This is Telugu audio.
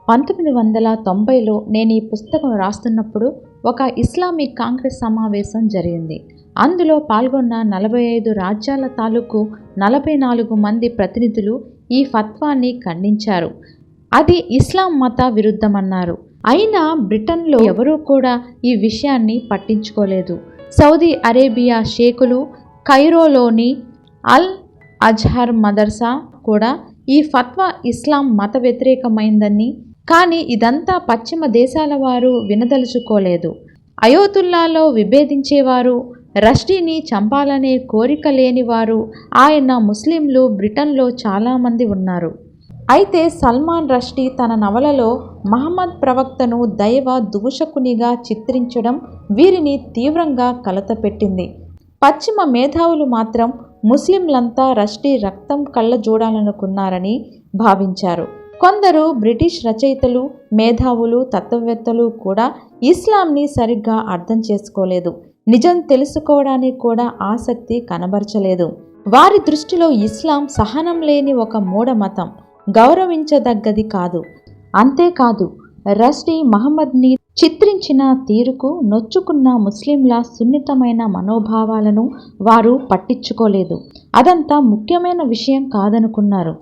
1990లో నేను ఈ పుస్తకం రాస్తున్నప్పుడు ఒక ఇస్లామిక్ కాంగ్రెస్ సమావేశం జరిగింది. అందులో పాల్గొన్న 45 రాజ్యాల తాలూకు 44 మంది ప్రతినిధులు ఈ ఫత్వాని ఖండించారు. అది ఇస్లాం మత విరుద్ధమన్నారు. అయినా బ్రిటన్లో ఎవరూ కూడా ఈ విషయాన్ని పట్టించుకోలేదు. సౌదీ అరేబియా షేకులు, కైరోలోని అల్ అజ్హర్ మదర్సా కూడా ఈ ఫత్వా ఇస్లాం మత వ్యతిరేకమైందని, కానీ ఇదంతా పశ్చిమ దేశాల వారు వినదలుచుకోలేదు. అయోతుల్లాలో విభేదించేవారు, రష్డీని చంపాలనే కోరిక లేనివారు ఆయన ముస్లింలు బ్రిటన్లో చాలామంది ఉన్నారు. అయితే సల్మాన్ రష్డీ తన నవలలో మహమ్మద్ ప్రవక్తను దైవ దూషకునిగా చిత్రించడం వీరిని తీవ్రంగా కలతపెట్టింది. పశ్చిమ మేధావులు మాత్రం ముస్లింలంతా రష్డీ రక్తం కళ్ళజూడాలనుకున్నారని భావించారు. కొందరు బ్రిటిష్ రచయితలు, మేధావులు, తత్వవేత్తలు కూడా ఇస్లాంని సరిగ్గా అర్థం చేసుకోలేదు. నిజం తెలుసుకోవడానికి కూడా ఆసక్తి కనబరచలేదు. వారి దృష్టిలో ఇస్లాం సహనం లేని ఒక మూఢ మతం, గౌరవించదగ్గది కాదు. అంతేకాదు, రష్డీ మహమ్మద్ని చిత్రించిన తీరుకు నొచ్చుకున్న ముస్లింల సున్నితమైన మనోభావాలను వారు పట్టించుకోలేదు. అదంతా ముఖ్యమైన విషయం కాదనుకున్నారు.